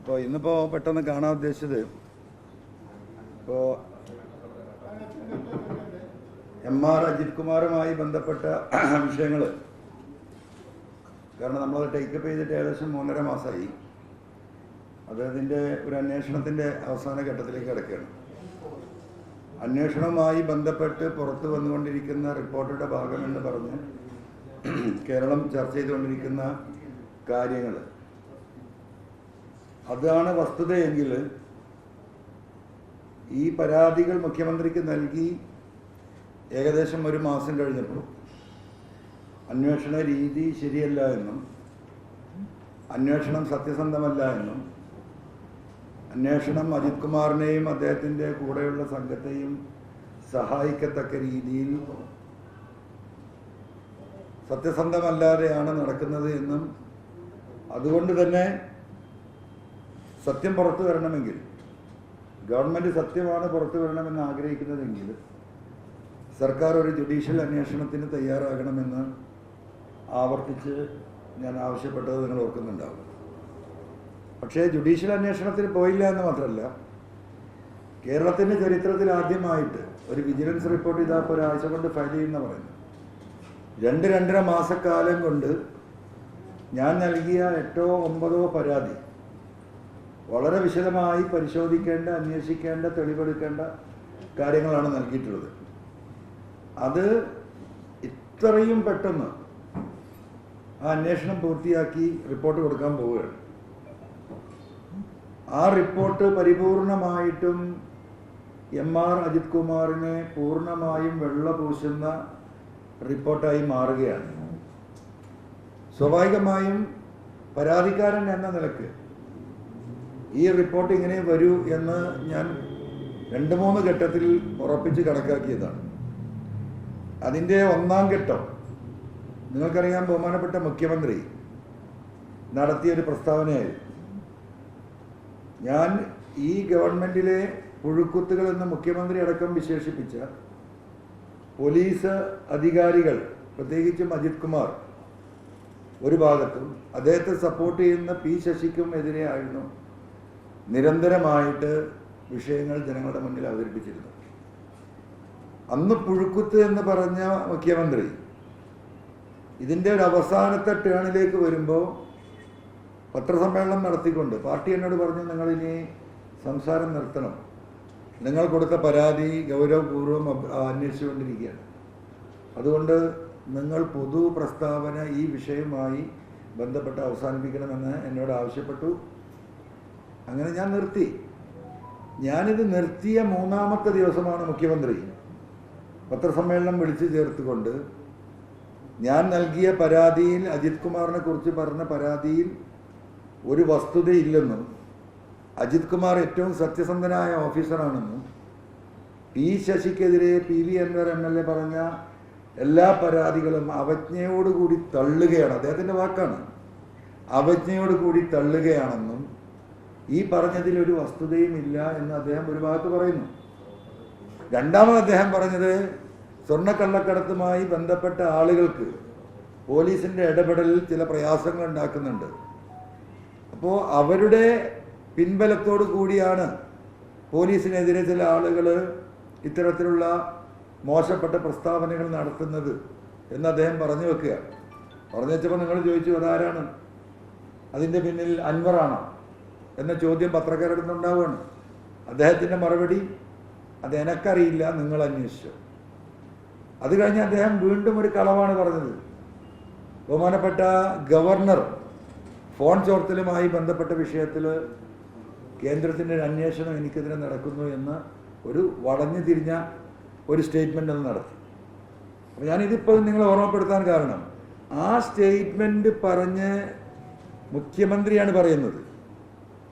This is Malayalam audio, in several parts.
അപ്പോൾ ഇന്നിപ്പോൾ പെട്ടെന്ന് കാണാൻ ഉദ്ദേശിച്ചത് ഇപ്പോൾ എം.ആർ. അജിത് കുമാറുമായി ബന്ധപ്പെട്ട വിഷയങ്ങൾ, കാരണം നമ്മളത് ടേക്കപ്പ് ചെയ്തിട്ട് ഏകദേശം 3.5 മാസമായി. അതിൻ്റെ ഒരു അന്വേഷണത്തിൻ്റെ അവസാന ഘട്ടത്തിലേക്ക് കിടക്കുകയാണ്. അന്വേഷണവുമായി ബന്ധപ്പെട്ട് പുറത്തു വന്നുകൊണ്ടിരിക്കുന്ന റിപ്പോർട്ടുകളുടെ ഭാഗമെന്ന് പറഞ്ഞ് കേരളം ചർച്ച ചെയ്തുകൊണ്ടിരിക്കുന്ന കാര്യങ്ങൾ, അതാണ് വസ്തുതയെങ്കിൽ ഈ പരാതികൾ മുഖ്യമന്ത്രിക്ക് നൽകി ഏകദേശം 1 മാസം കഴിഞ്ഞപ്പോൾ അന്വേഷണ രീതി ശരിയല്ല എന്നും അന്വേഷണം സത്യസന്ധമല്ല എന്നും അന്വേഷണം അജിത് കുമാറിനെയും അദ്ദേഹത്തിൻ്റെ കൂടെയുള്ള സംഘത്തെയും സഹായിക്കത്തക്ക രീതിയിൽ സത്യസന്ധമല്ലാതെയാണ് നടക്കുന്നത് എന്നും അതുകൊണ്ട് തന്നെ സത്യം പുറത്തു വരണമെങ്കിൽ, ഗവൺമെൻറ് സത്യമാണ് പുറത്തു വരണമെന്ന് ആഗ്രഹിക്കുന്നതെങ്കിൽ സർക്കാർ ഒരു ജുഡീഷ്യൽ അന്വേഷണത്തിന് തയ്യാറാകണമെന്ന് ആവർത്തിച്ച് ഞാൻ ആവശ്യപ്പെട്ടത് നിങ്ങൾ ഓർക്കുന്നുണ്ടാവും. പക്ഷേ ജുഡീഷ്യൽ അന്വേഷണത്തിന് പോയില്ല എന്ന് മാത്രമല്ല, കേരളത്തിൻ്റെ ചരിത്രത്തിൽ ആദ്യമായിട്ട് ഒരു വിജിലൻസ് റിപ്പോർട്ട് ഇതാപ്പോൾ ഒരാഴ്ച കൊണ്ട് ഫയൽ ചെയ്യുന്ന പറയുന്നത് 2-2.5 മാസക്കാലം കൊണ്ട് ഞാൻ നൽകിയ 8-9 പരാതി വളരെ വിശദമായി പരിശോധിക്കേണ്ട, അന്വേഷിക്കേണ്ട, തെളിവെടുക്കേണ്ട കാര്യങ്ങളാണ് നൽകിയിട്ടുള്ളത്. അത് ഇത്രയും പെട്ടെന്ന് ആ അന്വേഷണം പൂർത്തിയാക്കി റിപ്പോർട്ട് കൊടുക്കാൻ പോവുകയാണ്. ആ റിപ്പോർട്ട് പരിപൂർണമായിട്ടും എം.ആർ. അജിത് കുമാറിനെ പൂർണ്ണമായും വെള്ളപൂശുന്ന റിപ്പോർട്ടായി മാറുകയാണ്. സ്വാഭാവികമായും പരാതിക്കാരൻ എന്ന നിലക്ക് ഈ റിപ്പോർട്ട് ഇങ്ങനെ വരൂ എന്ന് ഞാൻ 2-3 ഘട്ടത്തിൽ ഉറപ്പിച്ച് കണക്കാക്കിയതാണ്. അതിൻ്റെ 1-ാം ഘട്ടം നിങ്ങൾക്കറിയാം, ബഹുമാനപ്പെട്ട മുഖ്യമന്ത്രി നടത്തിയൊരു പ്രസ്താവനയായിരുന്നു. ഞാൻ ഈ ഗവൺമെൻറ്റിലെ പുഴുക്കുത്തുകൾ എന്ന് മുഖ്യമന്ത്രി അടക്കം വിശേഷിപ്പിച്ച പോലീസ് അധികാരികൾ, പ്രത്യേകിച്ചും അജിത് കുമാർ ഒരു ഭാഗത്തും അദ്ദേഹത്തെ സപ്പോർട്ട് ചെയ്യുന്ന പി ശശിക്കും എതിരെയായിരുന്നു നിരന്തരമായിട്ട് വിഷയങ്ങൾ ജനങ്ങളുടെ മുന്നിൽ അവതരിപ്പിച്ചിരുന്നു. അന്ന് പുഴുക്കുത്ത് എന്ന് പറഞ്ഞ മുഖ്യമന്ത്രി ഇതിൻ്റെ ഒരു അവസാനത്തെ ടേണിലേക്ക് വരുമ്പോൾ പത്രസമ്മേളനം നടത്തിക്കൊണ്ട് പാർട്ടി എന്നോട് പറഞ്ഞു, നിങ്ങളിനി സംസാരം നിർത്തണം, നിങ്ങൾ കൊടുത്ത പരാതി ഗൗരവപൂർവ്വം അന്വേഷിച്ചുകൊണ്ടിരിക്കുകയാണ്, അതുകൊണ്ട് നിങ്ങൾ പൊതു പ്രസ്താവന ഈ വിഷയവുമായി ബന്ധപ്പെട്ട് അവസാനിപ്പിക്കണമെന്ന് എന്നോട് ആവശ്യപ്പെട്ടു. അങ്ങനെ ഞാൻ നിർത്തി. ഞാനിത് നിർത്തിയ 3-ാമത്തെ ദിവസമാണ് മുഖ്യമന്ത്രി പത്രസമ്മേളനം വിളിച്ചു ചേർത്തുകൊണ്ട് ഞാൻ നൽകിയ പരാതിയിൽ, അജിത് കുമാറിനെ കുറിച്ച് പറഞ്ഞ പരാതിയിൽ ഒരു വസ്തുതയില്ലെന്നും അജിത് കുമാർ ഏറ്റവും സത്യസന്ധനായ ഓഫീസറാണെന്നും പി ശശിക്കെതിരെ പി.വി. അൻവർ എം.എൽ.എ പറഞ്ഞ എല്ലാ പരാതികളും അവജ്ഞയോടുകൂടി തള്ളുകയാണ്, അദ്ദേഹത്തിൻ്റെ വാക്കാണ്, അവജ്ഞയോടുകൂടി തള്ളുകയാണെന്നും ഈ പറഞ്ഞതിൽ ഒരു വസ്തുതയും ഇല്ല എന്ന് അദ്ദേഹം ഒരു ഭാഗത്ത് പറയുന്നു. രണ്ടാമത് അദ്ദേഹം പറഞ്ഞത്, സ്വർണ്ണക്കള്ളക്കടത്തുമായി ബന്ധപ്പെട്ട ആളുകൾക്ക് പോലീസിൻ്റെ ഇടപെടലിൽ ചില പ്രയാസങ്ങൾ ഉണ്ടാക്കുന്നുണ്ട്, അപ്പോൾ അവരുടെ പിൻബലത്തോടു കൂടിയാണ് പോലീസിനെതിരെ ചില ആളുകൾ ഇത്തരത്തിലുള്ള മോശപ്പെട്ട പ്രസ്താവനകൾ നടത്തുന്നത് എന്ന് അദ്ദേഹം പറഞ്ഞു വെക്കുക. പറഞ്ഞു വെച്ചപ്പോൾ നിങ്ങൾ ചോദിച്ചു, അതാരാണ്, അതിൻ്റെ പിന്നിൽ അൻവറാണോ എന്ന ചോദ്യം പത്രക്കാരുടെ അടുത്തുണ്ടാവുകയാണ്. അദ്ദേഹത്തിൻ്റെ മറുപടി, അത് എനക്കറിയില്ല, നിങ്ങൾ അന്വേഷിച്ചു. അത് കഴിഞ്ഞ് അദ്ദേഹം വീണ്ടും ഒരു കളവാണ് പറഞ്ഞത്. ബഹുമാനപ്പെട്ട ഗവർണർ ഫോൺ ചോർത്തലുമായി ബന്ധപ്പെട്ട വിഷയത്തിൽ കേന്ദ്രത്തിൻ്റെ ഒരു അന്വേഷണം എനിക്കെതിരെ നടക്കുന്നു എന്ന് ഒരു വളഞ്ഞു തിരിഞ്ഞ ഒരു സ്റ്റേറ്റ്മെൻ്റ് ഒന്ന് നടത്തി. അപ്പോൾ ഞാനിതിപ്പോൾ നിങ്ങളെ ഓർമ്മപ്പെടുത്താൻ കാരണം, ആ സ്റ്റേറ്റ്മെൻറ്റ് പറഞ്ഞ് മുഖ്യമന്ത്രിയാണ് പറയുന്നത്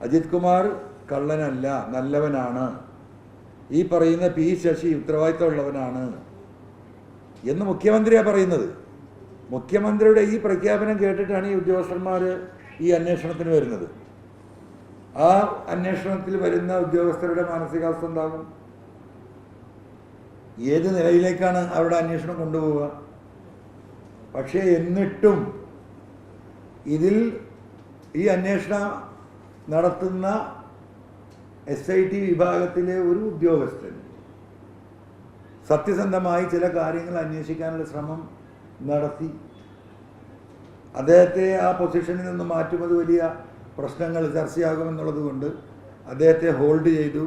അജിത് കുമാർ കള്ളനല്ല, നല്ലവനാണ്, ഈ പറയുന്ന പി ശശി ഉത്തരവാദിത്തമുള്ളവനാണ് എന്ന് മുഖ്യമന്ത്രിയാണ് പറയുന്നത്. മുഖ്യമന്ത്രിയുടെ ഈ പ്രഖ്യാപനം കേട്ടിട്ടാണ് ഈ ഉദ്യോഗസ്ഥന്മാർ ഈ അന്വേഷണത്തിന് വരുന്നത്. ആ അന്വേഷണത്തിൽ വരുന്ന ഉദ്യോഗസ്ഥരുടെ മാനസികാവസ്ഥ ഉണ്ടാകും. ഏത് നിലയിലേക്കാണ് അവരുടെ അന്വേഷണം കൊണ്ടുപോവുക? പക്ഷേ എന്നിട്ടും ഇതിൽ ഈ അന്വേഷണ നടത്തുന്ന SIT വിഭാഗത്തിലെ ഒരു ഉദ്യോഗസ്ഥൻ സത്യസന്ധമായി ചില കാര്യങ്ങൾ അന്വേഷിക്കാനുള്ള ശ്രമം നടത്തി. അദ്ദേഹത്തെ ആ പൊസിഷനിൽ നിന്ന് മാറ്റുന്നത് വലിയ പ്രശ്നങ്ങൾ ചർച്ചയാകുമെന്നുള്ളത് കൊണ്ട് അദ്ദേഹത്തെ ഹോൾഡ് ചെയ്തു.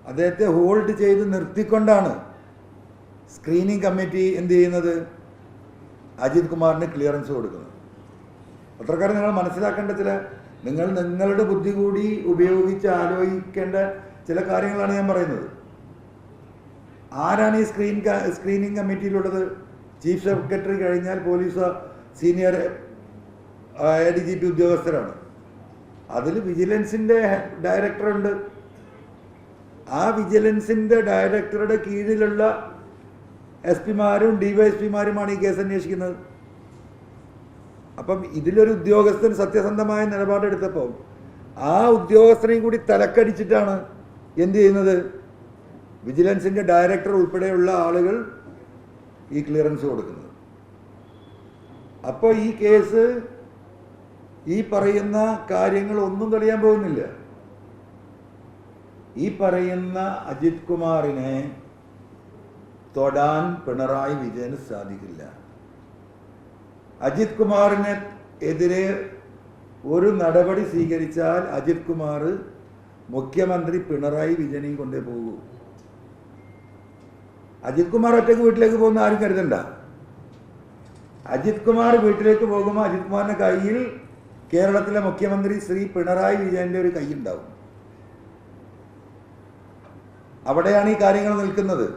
അദ്ദേഹത്തെ ഹോൾഡ് ചെയ്ത് നിർത്തിക്കൊണ്ടാണ് സ്ക്രീനിങ് കമ്മിറ്റി എന്ത് ചെയ്യുന്നത്? അജിത് കുമാറിന് ക്ലിയറൻസ് കൊടുക്കുന്നത്. പത്രക്കാർ നിങ്ങൾ മനസ്സിലാക്കേണ്ട നിങ്ങളുടെ ബുദ്ധി കൂടി ഉപയോഗിച്ച് ആലോചിക്കേണ്ട ചില കാര്യങ്ങളാണ് ഞാൻ പറയുന്നത്. ആരാണ് ഈ സ്ക്രീനിങ് കമ്മിറ്റിയിലുള്ളത്? ചീഫ് സെക്രട്ടറി കഴിഞ്ഞാൽ പോലീസ് സീനിയർ ADGP ഉദ്യോഗസ്ഥരാണ്. അതിൽ വിജിലൻസിൻ്റെ ഡയറക്ടറുണ്ട്. ആ വിജിലൻസിൻ്റെ ഡയറക്ടറുടെ കീഴിലുള്ള SP മാരും DYSP മാരുമാണ് ഈ കേസ് അന്വേഷിക്കുന്നത്. അപ്പം ഇതിലൊരു ഉദ്യോഗസ്ഥൻ സത്യസന്ധമായ നിലപാടെടുത്തപ്പോൾ ആ ഉദ്യോഗസ്ഥനെയും കൂടി തലക്കടിച്ചിട്ടാണ് എന്ത് ചെയ്യുന്നത്? വിജിലൻസിൻ്റെ ഡയറക്ടർ ഉൾപ്പെടെയുള്ള ആളുകൾ ഈ ക്ലിയറൻസ് കൊടുക്കുന്നത്. അപ്പോൾ ഈ കേസ് ഈ പറയുന്ന കാര്യങ്ങൾ ഒന്നും തെളിയാൻ പോകുന്നില്ല. ഈ പറയുന്ന അജിത് കുമാറിനെ തൊടാൻ പിണറായി വിജയന് സാധിക്കില്ല. അജിത് കുമാറിന് എതിരെ ഒരു നടപടി സ്വീകരിച്ചാൽ അജിത് കുമാർ മുഖ്യമന്ത്രി പിണറായി വിജയനെയും കൊണ്ടേ പോകൂ. അജിത് കുമാർ ഒറ്റയ്ക്ക് വീട്ടിലേക്ക് പോകുന്ന ആരും കരുതണ്ട. അജിത് കുമാർ വീട്ടിലേക്ക് പോകുമ്പോൾ അജിത് കുമാറിന്റെ കയ്യിൽ കേരളത്തിലെ മുഖ്യമന്ത്രി ശ്രീ പിണറായി വിജയന്റെ ഒരു കൈ ഉണ്ടാവും. അവിടെയാണ് ഈ കാര്യങ്ങൾ നിൽക്കുന്നത്.